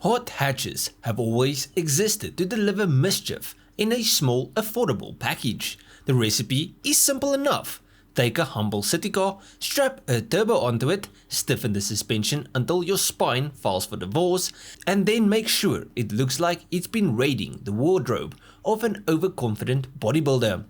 Hot hatches have always existed to deliver mischief in a small, affordable package. The recipe is simple enough. Take a humble city car, strap a turbo onto it, stiffen the suspension until your spine files for divorce, and then make sure it looks like it's been raiding the wardrobe of an overconfident bodybuilder.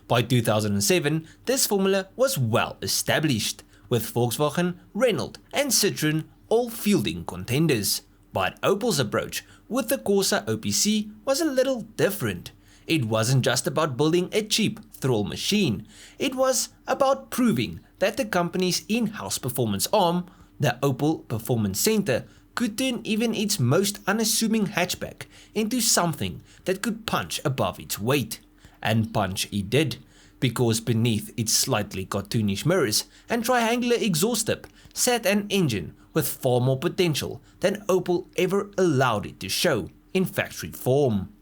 By 2007, this formula was well established, with Volkswagen, Renault and Citroën all fielding contenders. But Opel's approach with the Corsa OPC was a little different. It wasn't just about building a cheap thrall machine, it was about proving that the company's in-house performance arm, the Opel Performance Center, could turn even its most unassuming hatchback into something that could punch above its weight. And punch it did, because beneath its slightly cartoonish mirrors and triangular exhaust tip sat an engine with far more potential than Opel ever allowed it to show in factory form.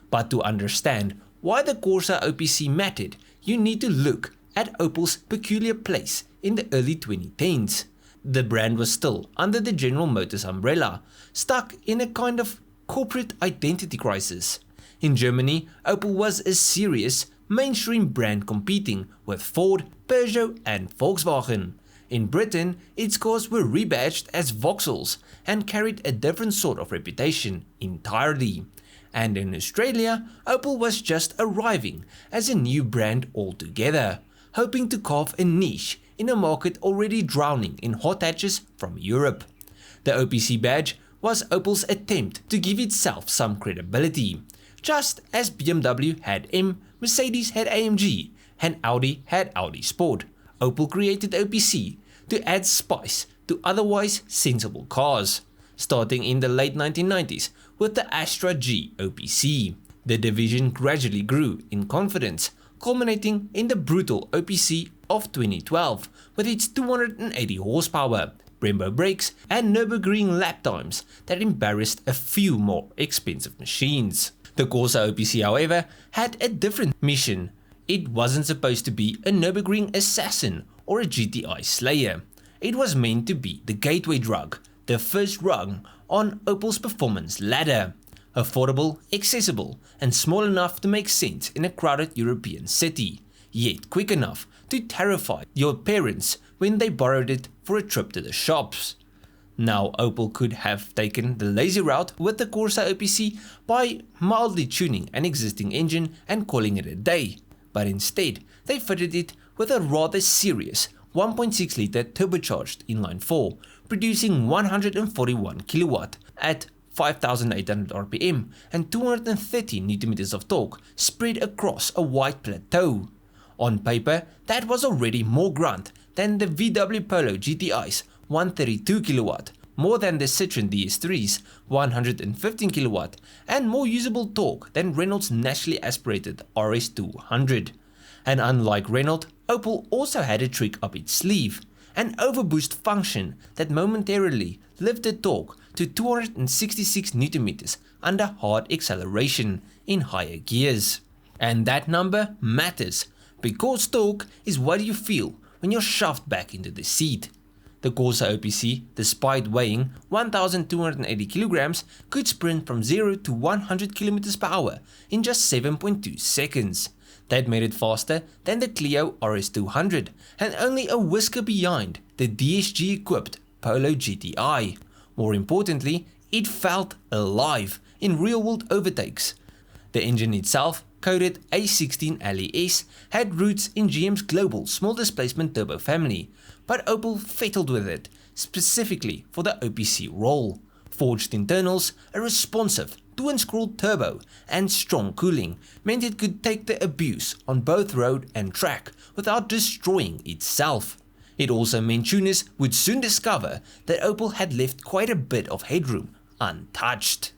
But to understand why the Corsa OPC mattered, you need to look at Opel's peculiar place in the early 2010s. The brand was still under the General Motors umbrella, stuck in a kind of corporate identity crisis. In Germany, Opel was a serious, mainstream brand competing with Ford, Peugeot and Volkswagen. In Britain, its cars were rebadged as Vauxhalls and carried a different sort of reputation entirely. And in Australia, Opel was just arriving as a new brand altogether, hoping to carve a niche in a market already drowning in hot hatches from Europe. The OPC badge was Opel's attempt to give itself some credibility. Just as BMW had M, Mercedes had AMG, and Audi had Audi Sport, Opel created OPC to add spice to otherwise sensible cars, starting in the late 1990s with the Astra G OPC. The division gradually grew in confidence, culminating in the brutal OPC of 2012 with its 280 horsepower, Brembo brakes and Nürburgring lap times that embarrassed a few more expensive machines. The Corsa OPC, however, had a different mission. It wasn't supposed to be a Nürburgring assassin or a GTI slayer. It was meant to be the gateway drug, the first rung on Opel's performance ladder. Affordable, accessible, and small enough to make sense in a crowded European city, yet quick enough to terrify your parents when they borrowed it for a trip to the shops. Now, Opel could have taken the lazy route with the Corsa OPC by mildly tuning an existing engine and calling it a day, but instead they fitted it with a rather serious 1.6 litre turbocharged inline-4, producing 141 kilowatt at 5,800 RPM and 230 Nm of torque spread across a wide plateau. On paper, that was already more grunt than the VW Polo GTI's 132 kilowatt, more than the Citroën DS3's 115 kilowatt, and more usable torque than Renault's naturally aspirated RS200. And unlike Renault, Opel also had a trick up its sleeve, an overboost function that momentarily lifted torque to 266 Nm under hard acceleration in higher gears. And that number matters, because torque is what you feel when you're shoved back into the seat. The Corsa OPC, despite weighing 1,280 kilograms, could sprint from 0 to 100 km per hour in just 7.2 seconds. That made it faster than the Clio RS200 and only a whisker behind the DSG-equipped Polo GTI. More importantly, it felt alive in real-world overtakes. The engine itself, coded A16 LES, had roots in GM's global small displacement turbo family, but Opel fiddled with it specifically for the OPC role. Forged internals, a responsive twin-scroll turbo, and strong cooling meant it could take the abuse on both road and track without destroying itself. It also meant tuners would soon discover that Opel had left quite a bit of headroom untouched.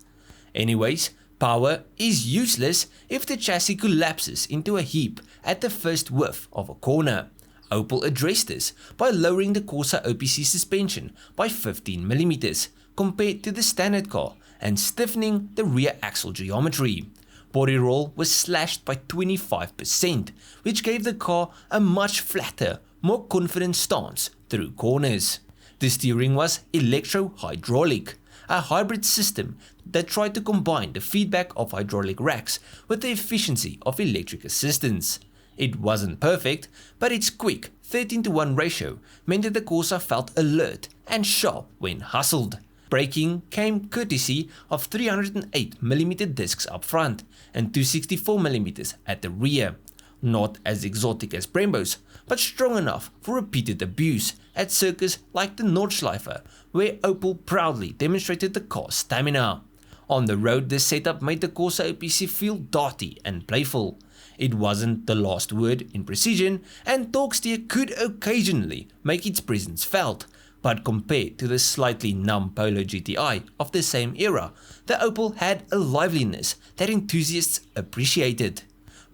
Anyways, power is useless if the chassis collapses into a heap at the first whiff of a corner. Opel addressed this by lowering the Corsa OPC suspension by 15mm compared to the standard car and stiffening the rear axle geometry. Body roll was slashed by 25%, which gave the car a much flatter, more confident stance through corners. The steering was electro-hydraulic, a hybrid system that tried to combine the feedback of hydraulic racks with the efficiency of electric assistance. It wasn't perfect, but its quick 13:1 ratio meant that the Corsa felt alert and sharp when hustled. Braking came courtesy of 308mm discs up front and 264mm at the rear. Not as exotic as Brembo's, but strong enough for repeated abuse at circuits like the Nordschleife, where Opel proudly demonstrated the car's stamina. On the road, this setup made the Corsa OPC feel darty and playful. It wasn't the last word in precision, and torque steer could occasionally make its presence felt, but compared to the slightly numb Polo GTI of the same era, the Opel had a liveliness that enthusiasts appreciated.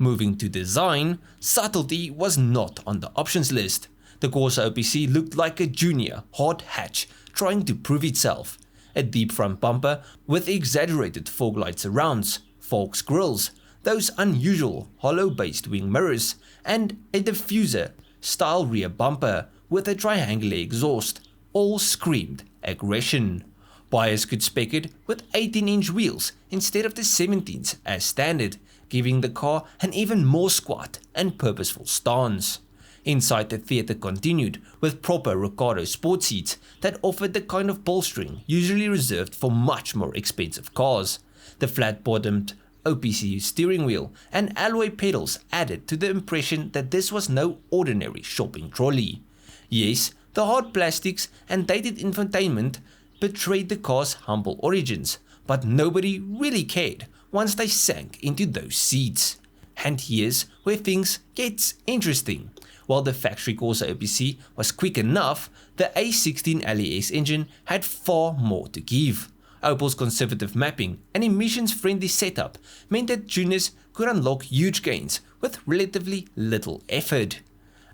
Moving to design, subtlety was not on the options list. The Corsa OPC looked like a junior hot hatch trying to prove itself. A deep front bumper with exaggerated fog light surrounds, Volks grills, those unusual hollow-based wing mirrors, and a diffuser style rear bumper with a triangular exhaust all screamed aggression. Buyers could spec it with 18-inch wheels instead of the 17s as standard, giving the car an even more squat and purposeful stance. Inside, the theatre continued with proper Recaro sport seats that offered the kind of bolstering usually reserved for much more expensive cars. The flat-bottomed OPC steering wheel and alloy pedals added to the impression that this was no ordinary shopping trolley. Yes, the hard plastics and dated infotainment betrayed the car's humble origins, but nobody really cared once they sank into those seats. And here's where things gets interesting. While the factory Corsa OPC was quick enough, the A16 LES engine had far more to give. Opel's conservative mapping and emissions-friendly setup meant that tuners could unlock huge gains with relatively little effort.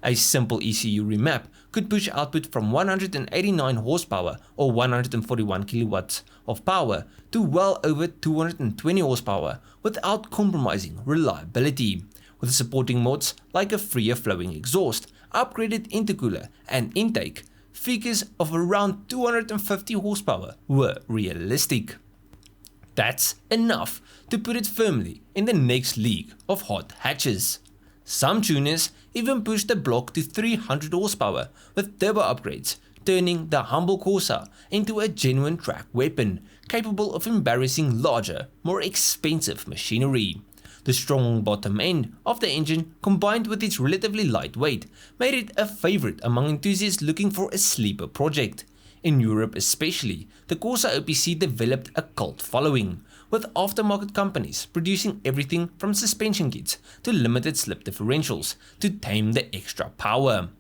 A simple ECU remap could push output from 189 horsepower or 141 kilowatts of power to well over 220 horsepower without compromising reliability. With supporting mods like a freer flowing exhaust, upgraded intercooler and intake, figures of around 250 horsepower were realistic. That's enough to put it firmly in the next league of hot hatches. Some tuners even pushed the block to 300 horsepower with turbo upgrades, turning the humble Corsa into a genuine track weapon capable of embarrassing larger, more expensive machinery. The strong bottom end of the engine, combined with its relatively light weight, made it a favorite among enthusiasts looking for a sleeper project. In Europe especially, the Corsa OPC developed a cult following, with aftermarket companies producing everything from suspension kits to limited slip differentials to tame the extra power.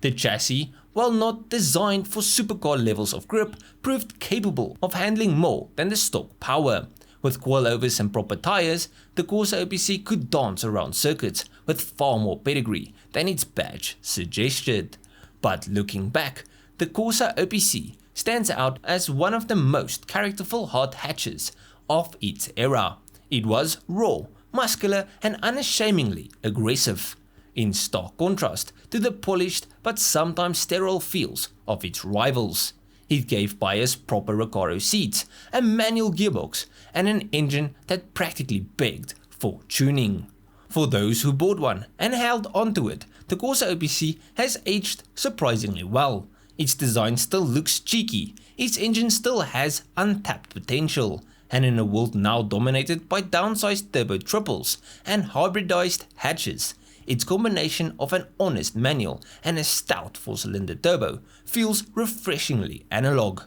The chassis, while not designed for supercar levels of grip, proved capable of handling more than the stock power. With coilovers and proper tyres, the Corsa OPC could dance around circuits with far more pedigree than its badge suggested. But looking back, the Corsa OPC stands out as one of the most characterful hot hatches of its era. It was raw, muscular and unashamedly aggressive, in stark contrast to the polished but sometimes sterile feels of its rivals. It gave buyers proper Recaro seats, a manual gearbox and an engine that practically begged for tuning. For those who bought one and held onto it, the Corsa OPC has aged surprisingly well. Its design still looks cheeky, its engine still has untapped potential, and in a world now dominated by downsized turbo triples and hybridized hatches, its combination of an honest manual and a stout 4-cylinder turbo feels refreshingly analog.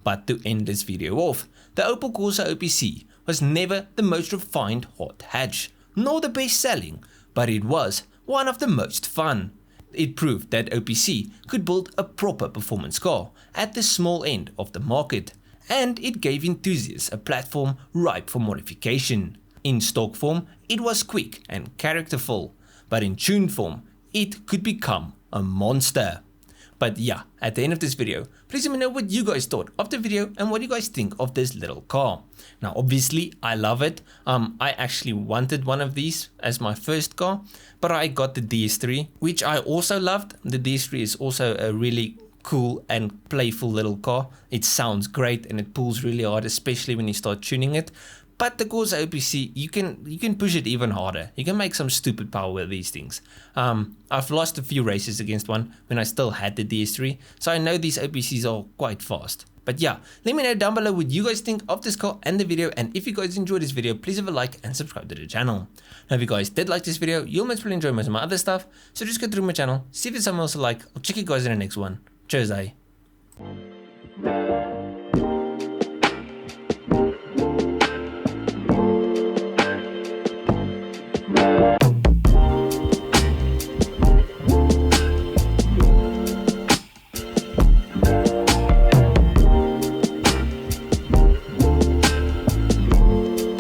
But to end this video off, the Opel Corsa OPC was never the most refined hot hatch, nor the best selling, but it was one of the most fun. It proved that OPC could build a proper performance car at the small end of the market, and it gave enthusiasts a platform ripe for modification. In stock form, it was quick and characterful, but in tuned form, it could become a monster. But yeah, at the end of this video, please let me know what you guys thought of the video and what you guys think of this little car. Now obviously I love it. I actually wanted one of these as my first car, but I got the DS3, which I also loved. The DS3 is also a really cool and playful little car. It sounds great and it pulls really hard, especially when you start tuning it. But the Corsa OPC, you can push it even harder. You can make some stupid power with these things. I've lost a few races against one when I still had the DS3, so I know these OPCs are quite fast. But yeah, let me know down below what you guys think of this car and the video, and if you guys enjoyed this video, please have a like and subscribe to the channel. Now if you guys did like this video, you'll most probably enjoy most of my other stuff, so just go through my channel, see if there's something else to like. I'll check you guys in the next one. Cheers, eh?